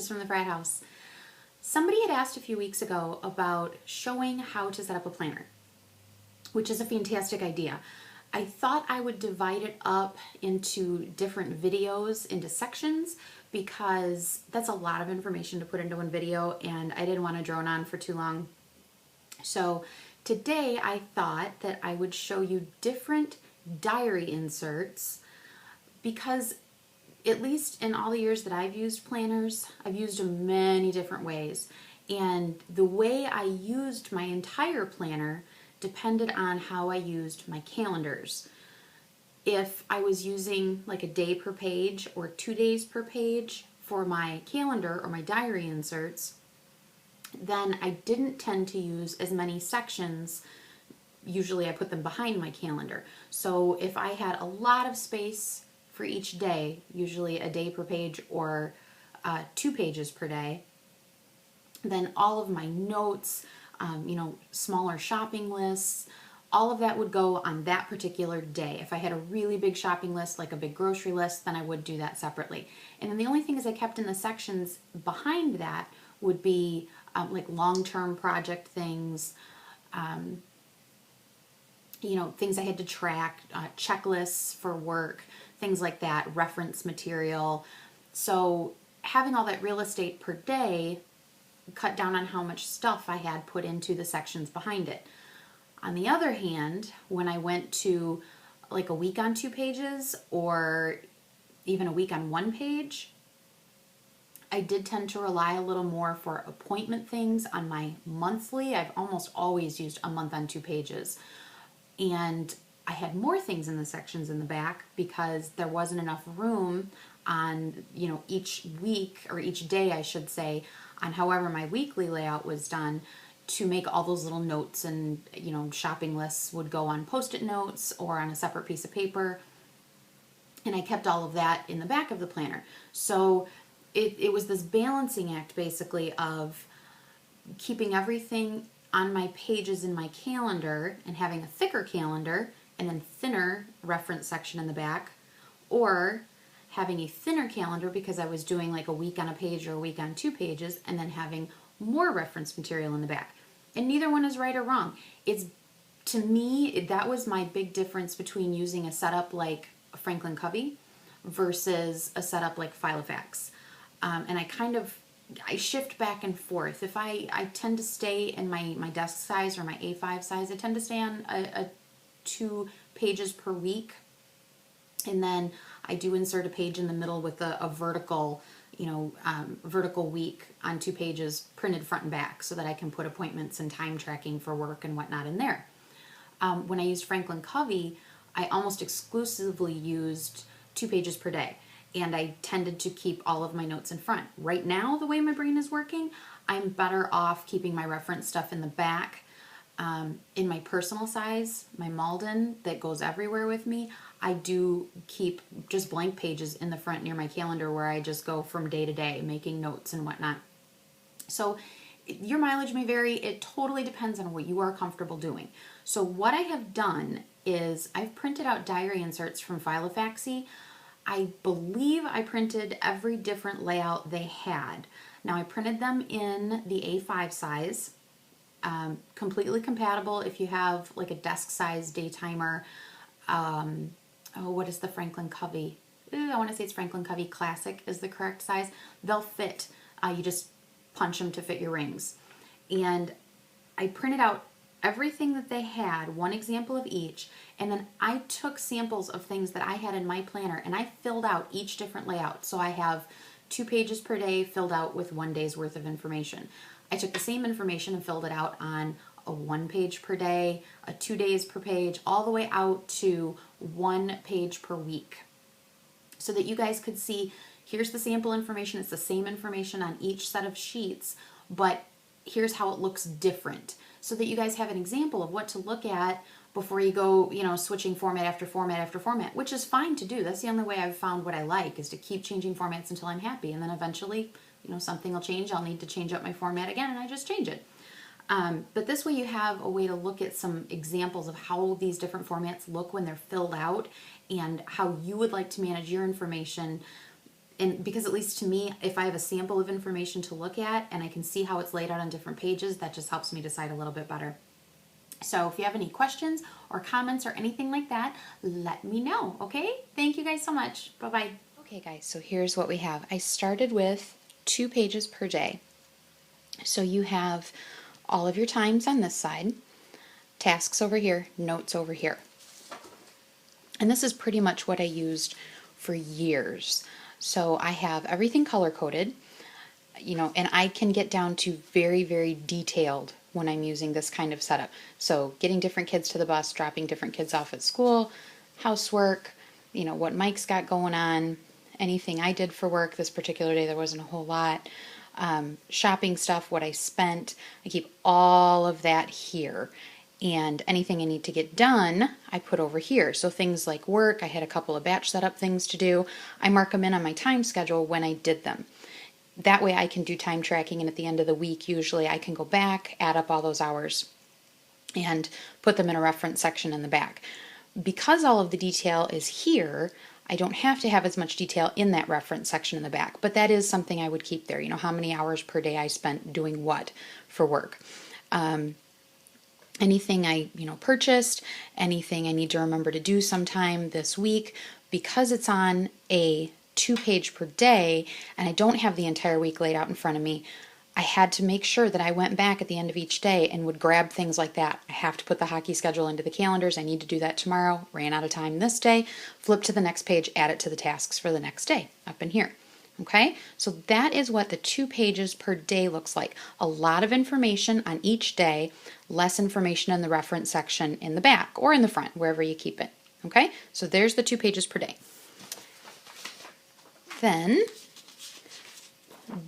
Ashes from the Frat House. Somebody had asked a few weeks ago about showing how to set up a planner, which is a fantastic idea. I thought I would divide it up into different videos, into sections, because that's a lot of information to put into one video and I didn't want to drone on for too long. So today I thought that I would show you different diary inserts, because at least in all the years that I've used planners, I've used them many different ways. And the way I used my entire planner depended on how I used my calendars. If I was using like a day per page or 2 days per page for my calendar or my diary inserts, then I didn't tend to use as many sections. Usually I put them behind my calendar. So if I had a lot of space for each day, usually a day per page or 2 pages per day, then all of my notes, smaller shopping lists, all of that would go on that particular day. If I had a really big shopping list, like a big grocery list, then I would do that separately. And then the only things I kept in the sections behind that would be like long-term project things, things I had to track, checklists for work, things like that, reference material. So having all that real estate per day cut down on how much stuff I had put into the sections behind it. On the other hand, when I went to like a week on 2 pages or even a week on 1 page, I did tend to rely a little more for appointment things on my monthly. I've almost always used a month on 2 pages. And I had more things in the sections in the back because there wasn't enough room on, each week or each day, I should say, on however my weekly layout was done, to make all those little notes and, shopping lists would go on Post-it notes or on a separate piece of paper. And I kept all of that in the back of the planner. So it was this balancing act basically of keeping everything on my pages in my calendar and having a thicker calendar and then thinner reference section in the back, or having a thinner calendar because I was doing like a week on a page or a week on 2 pages, and then having more reference material in the back. And neither one is right or wrong. To me, that was my big difference between using a setup like Franklin Covey versus a setup like Filofax. And I shift back and forth. If I tend to stay in my desk size or my A5 size, I tend to stay on a 2 pages per week. And then I do insert a page in the middle with a vertical, vertical week on 2 pages printed front and back so that I can put appointments and time tracking for work and whatnot in there. When I used Franklin Covey, I almost exclusively used 2 pages per day. And I tended to keep all of my notes in front. Right now, the way my brain is working, I'm better off keeping my reference stuff in the back. In my personal size, my Malden that goes everywhere with me, I do keep just blank pages in the front near my calendar where I just go from day to day making notes and whatnot. So your mileage may vary. It totally depends on what you are comfortable doing. So what I have done is I've printed out diary inserts from Philofaxy. I believe I printed every different layout they had. Now I printed them in the A5 size, completely compatible if you have like a desk size day timer. What is the Franklin Covey? I want to say it's Franklin Covey Classic is the correct size. They'll fit. You just punch them to fit your rings. And I printed out everything that they had, one example of each, and then I took samples of things that I had in my planner and I filled out each different layout. So I have 2 pages per day filled out with 1 day's worth of information. I took the same information and filled it out on a 1 page per day, a 2 days per page, all the way out to 1 page per week. So that you guys could see, here's the sample information, it's the same information on each set of sheets, but here's how it looks different. So that you guys have an example of what to look at before you go, switching format after format after format, which is fine to do. That's the only way I've found what I like, is to keep changing formats until I'm happy. And then eventually, something will change. I'll need to change up my format again, and I just change it. But this way you have a way to look at some examples of how these different formats look when they're filled out and how you would like to manage your information And because at least to me, if I have a sample of information to look at and I can see how it's laid out on different pages, that just helps me decide a little bit better. So if you have any questions or comments or anything like that, let me know, okay? Thank you guys so much. Bye-bye. Okay, guys, so here's what we have. I started with 2 pages per day. So you have all of your times on this side, tasks over here, notes over here. And this is pretty much what I used for years. So I have everything color-coded, and I can get down to very, very detailed when I'm using this kind of setup. So getting different kids to the bus, dropping different kids off at school, housework, what Mike's got going on, anything I did for work. This particular day there wasn't a whole lot. Shopping stuff, what I spent. I keep all of that here. And anything I need to get done, I put over here. So things like work, I had a couple of batch setup things to do. I mark them in on my time schedule when I did them. That way I can do time tracking, and at the end of the week, usually I can go back, add up all those hours, and put them in a reference section in the back. Because all of the detail is here, I don't have to have as much detail in that reference section in the back, but that is something I would keep there, how many hours per day I spent doing what for work. Anything I, purchased, anything I need to remember to do sometime this week, because it's on a 2-page per day and I don't have the entire week laid out in front of me, I had to make sure that I went back at the end of each day and would grab things like that. I have to put the hockey schedule into the calendars. I need to do that tomorrow. Ran out of time this day. Flip to the next page, add it to the tasks for the next day up in here. Okay, so that is what the 2 pages per day looks like. A lot of information on each day, less information in the reference section in the back or in the front, wherever you keep it. Okay, so there's the 2 pages per day. Then,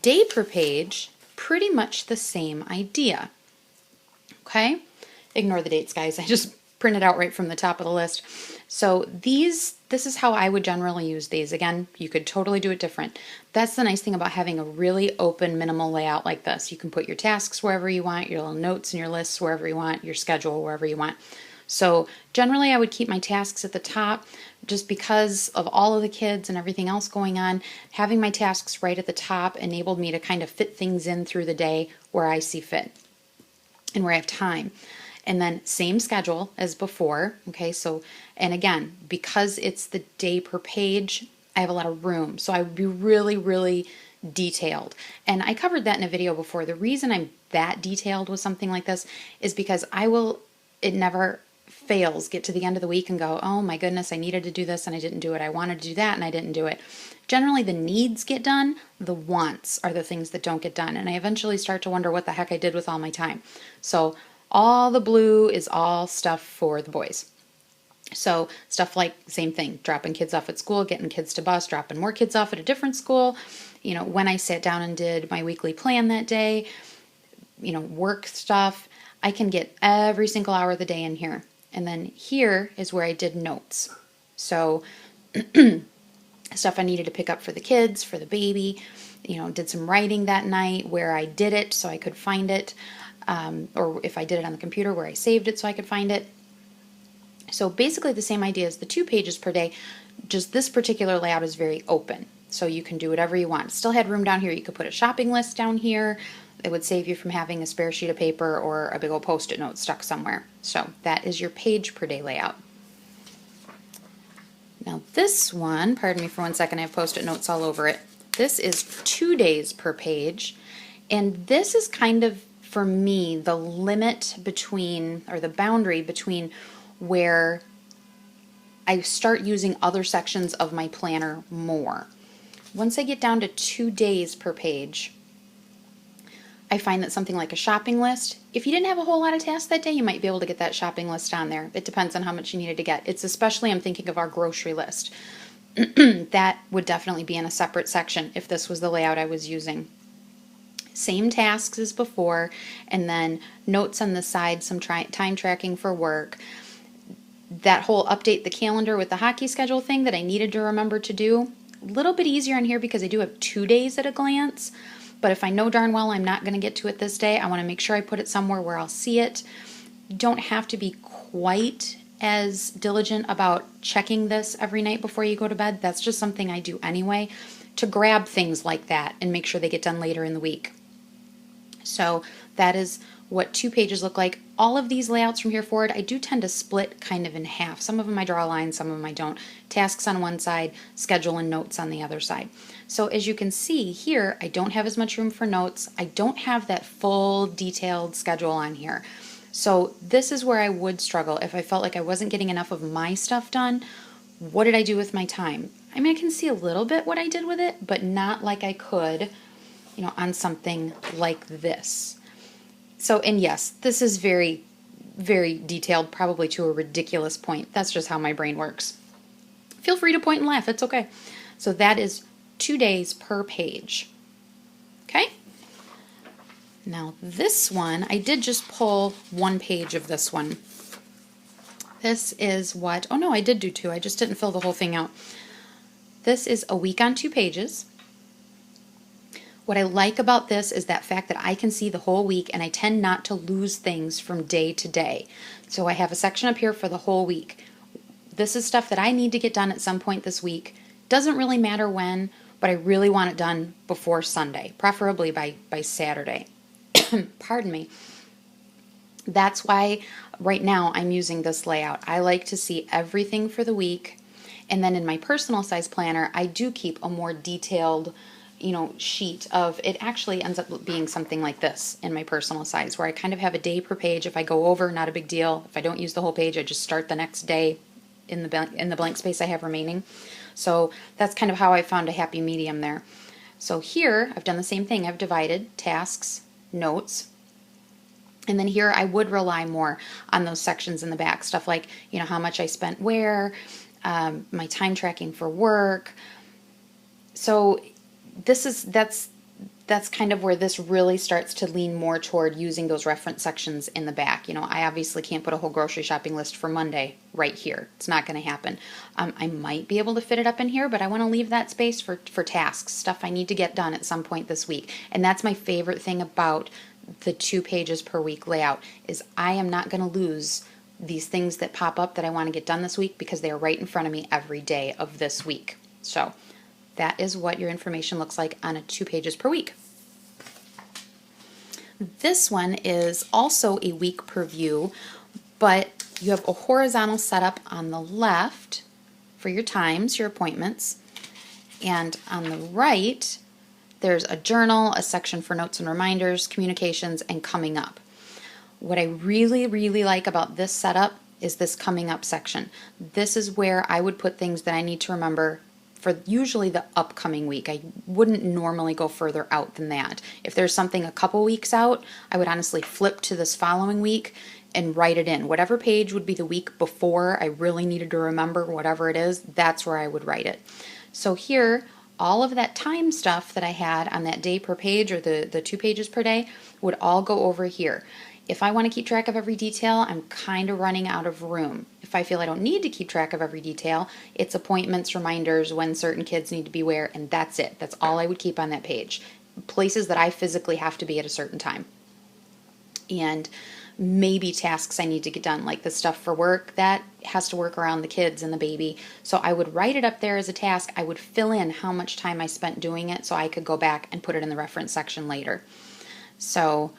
day per page, pretty much the same idea. Okay, ignore the dates, guys. I just printed out right from the top of the list. So this is how I would generally use these. Again, you could totally do it different. That's the nice thing about having a really open, minimal layout like this. You can put your tasks wherever you want, your little notes and your lists wherever you want, your schedule wherever you want. So generally I would keep my tasks at the top just because of all of the kids and everything else going on. Having my tasks right at the top enabled me to kind of fit things in through the day where I see fit and where I have time. And then same schedule as before, okay, so, and again, because it's the day per page, I have a lot of room, so I would be really, really detailed. And I covered that in a video before. The reason I'm that detailed with something like this is because it never fails, get to the end of the week and go, oh my goodness, I needed to do this and I didn't do it. I wanted to do that and I didn't do it. Generally, the needs get done. The wants are the things that don't get done. And I eventually start to wonder what the heck I did with all my time. So all the blue is all stuff for the boys. So stuff like, same thing, dropping kids off at school, getting kids to bus, dropping more kids off at a different school. When I sat down and did my weekly plan that day, work stuff, I can get every single hour of the day in here. And then here is where I did notes. So stuff I needed to pick up for the kids, for the baby, did some writing that night where I did it so I could find it. Or if I did it on the computer where I saved it so I could find it. So basically the same idea as the 2 pages per day, just this particular layout is very open. So you can do whatever you want. Still had room down here. You could put a shopping list down here. It would save you from having a spare sheet of paper or a big old post-it note stuck somewhere. So that is your page per day layout. Now this one, pardon me for 1 second, I have post-it notes all over it. This is 2 days per page. And this is kind of, for me, the limit between, or the boundary between where I start using other sections of my planner more. Once I get down to 2 days per page, I find that something like a shopping list, if you didn't have a whole lot of tasks that day, you might be able to get that shopping list on there. It depends on how much you needed to get. It's especially, I'm thinking of our grocery list. That would definitely be in a separate section if this was the layout I was using. Same tasks as before, and then notes on the side, some time tracking for work. That whole update the calendar with the hockey schedule thing that I needed to remember to do, a little bit easier in here because I do have 2 days at a glance. But if I know darn well I'm not going to get to it this day, I want to make sure I put it somewhere where I'll see it. You don't have to be quite as diligent about checking this every night before you go to bed. That's just something I do anyway. to grab things like that and make sure they get done later in the week. So that is what 2 pages look like. All of these layouts from here forward, I do tend to split kind of in half. Some of them I draw lines, some of them I don't. Tasks on one side, schedule and notes on the other side. So as you can see here, I don't have as much room for notes. I don't have that full detailed schedule on here. So this is where I would struggle if I felt like I wasn't getting enough of my stuff done. What did I do with my time? I mean, I can see a little bit what I did with it, but not like I could, on something like this. So, and yes, this is very, very detailed, probably to a ridiculous point. That's just how my brain works. Feel free to point and laugh, it's okay. So that is 2 days per page. Okay? Now this one, I did just pull 1 page of this one. This is what, oh no, I did do 2, I just didn't fill the whole thing out. This is a week on 2 pages. What I like about this is that fact that I can see the whole week, and I tend not to lose things from day to day. So I have a section up here for the whole week. This is stuff that I need to get done at some point this week. Doesn't really matter when, but I really want it done before Sunday, preferably by Saturday. Pardon me. That's why right now I'm using this layout. I like to see everything for the week, and then in my personal size planner, I do keep a more detailed sheet of, it actually ends up being something like this in my personal size, where I kind of have a day per page. If I go over, not a big deal. If I don't use the whole page, I just start the next day in the blank space I have remaining. So that's kind of how I found a happy medium there. So here, I've done the same thing. I've divided tasks, notes, and then here I would rely more on those sections in the back, stuff like, how much I spent where, my time tracking for work. So that's kind of where this really starts to lean more toward using those reference sections in the back. I obviously can't put a whole grocery shopping list for Monday right here. It's not going to happen. I might be able to fit it up in here, but I want to leave that space for tasks, stuff I need to get done at some point this week. And that's my favorite thing about the 2 pages per week layout, is I am not going to lose these things that pop up that I want to get done this week, because they are right in front of me every day of this week. So that is what your information looks like on a 2 pages per week. This one is also a week per view, but you have a horizontal setup on the left for your times, your appointments, and on the right there's a journal, a section for notes and reminders, communications, and coming up. What I really, really like about this setup is this coming up section. This is where I would put things that I need to remember for usually the upcoming week. I wouldn't normally go further out than that. If there's something a couple weeks out, I would honestly flip to this following week and write it in. Whatever page would be the week before I really needed to remember whatever it is, that's where I would write it. So here, all of that time stuff that I had on that day per page, or the 2 pages per day, would all go over here. If I want to keep track of every detail, I'm kind of running out of room. If I feel I don't need to keep track of every detail, it's appointments, reminders, when certain kids need to be where, and that's it. That's all I would keep on that page. Places that I physically have to be at a certain time. And maybe tasks I need to get done, like the stuff for work, that has to work around the kids and the baby. So I would write it up there as a task. I would fill in how much time I spent doing it so I could go back and put it in the reference section later. So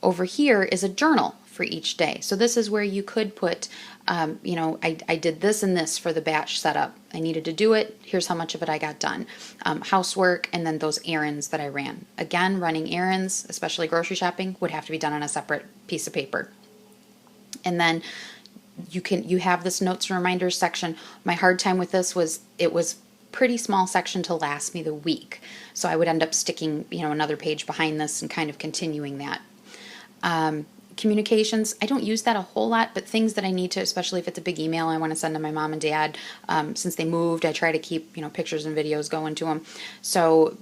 over here is a journal for each day. So this is where you could put, I did this and this for the batch setup. I needed to do it. Here's how much of it I got done. Housework, and then those errands that I ran. Again, running errands, especially grocery shopping, would have to be done on a separate piece of paper. And then you have this notes and reminders section. My hard time with this was it was pretty small section to last me the week. So I would end up sticking, another page behind this and kind of continuing that. Communications, I don't use that a whole lot, but things that I need to, especially if it's a big email I want to send to my mom and dad, since they moved, I try to keep, pictures and videos going to them. So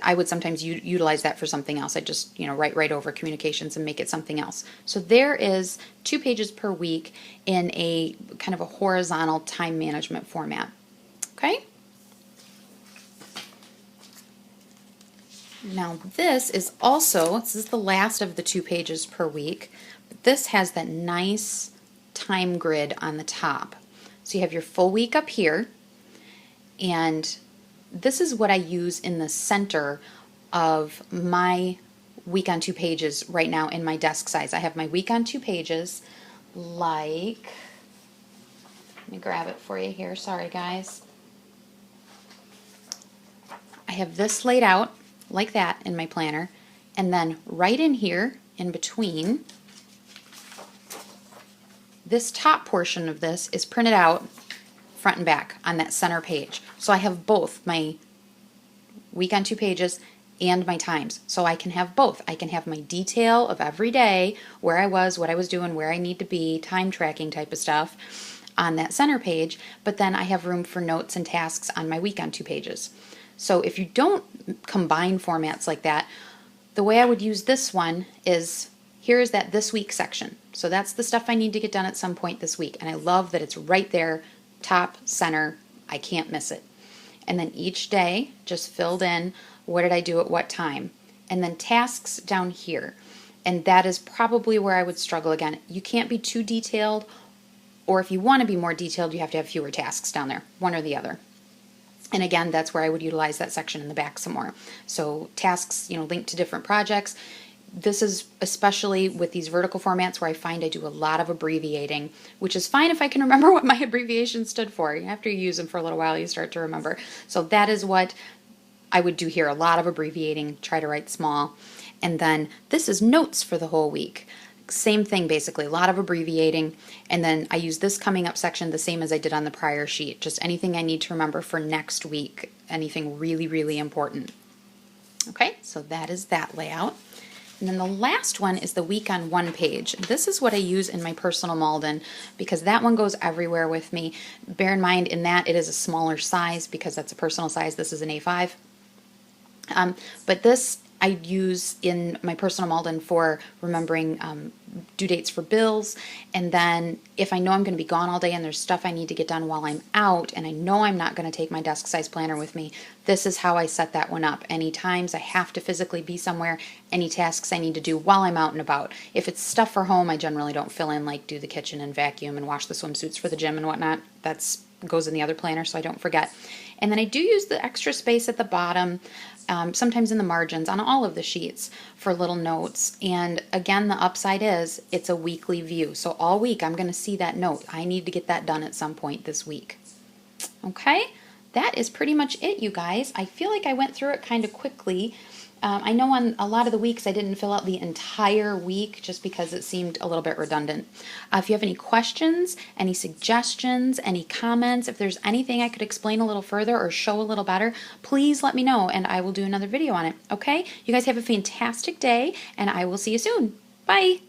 I would sometimes utilize that for something else. I just, write right over communications and make it something else. So there is 2 pages per week in a kind of a horizontal time management format. Okay? Now this is the last of the 2 pages per week, but this has that nice time grid on the top. So you have your full week up here, and this is what I use in the center of my week on 2 pages right now in my desk size. I have my week on 2 pages, like, let me grab it for you here, sorry guys. I have this laid out like that in my planner, and then right in here, in between, this top portion of this is printed out front and back on that center page. So I have both my week on 2 pages and my times. So I can have both. I can have my detail of every day, where I was, what I was doing, where I need to be, time tracking type of stuff on that center page, but then I have room for notes and tasks on my week on 2 pages. So if you don't combine formats like that, the way I would use this one is, here is that this week section. So that's the stuff I need to get done at some point this week. And I love that it's right there, top, center, I can't miss it. And then each day, just filled in, what did I do at what time? And then tasks down here. And that is probably where I would struggle again. You can't be too detailed, or if you want to be more detailed, you have to have fewer tasks down there, one or the other. And again, that's where I would utilize that section in the back some more. So tasks, linked to different projects. This is especially with these vertical formats where I find I do a lot of abbreviating, which is fine if I can remember what my abbreviation stood for. After you use them for a little while, you start to remember. So that is what I would do here, a lot of abbreviating, try to write small. And then this is notes for the whole week. Same thing basically, a lot of abbreviating, and then I use this coming up section the same as I did on the prior sheet, just anything I need to remember for next week, anything really, really important. Okay, so that is that layout. And then the last one is the week on 1 page. This is what I use in my personal Malden because that one goes everywhere with me. Bear in mind in that it is a smaller size because that's a personal size. This is an A5. But this I use in my personal Malden for remembering due dates for bills, and then if I know I'm going to be gone all day and there's stuff I need to get done while I'm out and I know I'm not going to take my desk size planner with me, this is how I set that one up. Any times I have to physically be somewhere, any tasks I need to do while I'm out and about. If it's stuff for home, I generally don't fill in, like do the kitchen and vacuum and wash the swimsuits for the gym and whatnot. That's goes in the other planner so I don't forget. And then I do use the extra space at the bottom, sometimes in the margins on all of the sheets for little notes. And again, the upside is it's a weekly view. So all week I'm going to see that note. I need to get that done at some point this week. Okay, that is pretty much it, you guys. I feel like I went through it kind of quickly. I know on a lot of the weeks I didn't fill out the entire week just because it seemed a little bit redundant. If you have any questions, any suggestions, any comments, if there's anything I could explain a little further or show a little better, please let me know and I will do another video on it. Okay? You guys have a fantastic day and I will see you soon. Bye!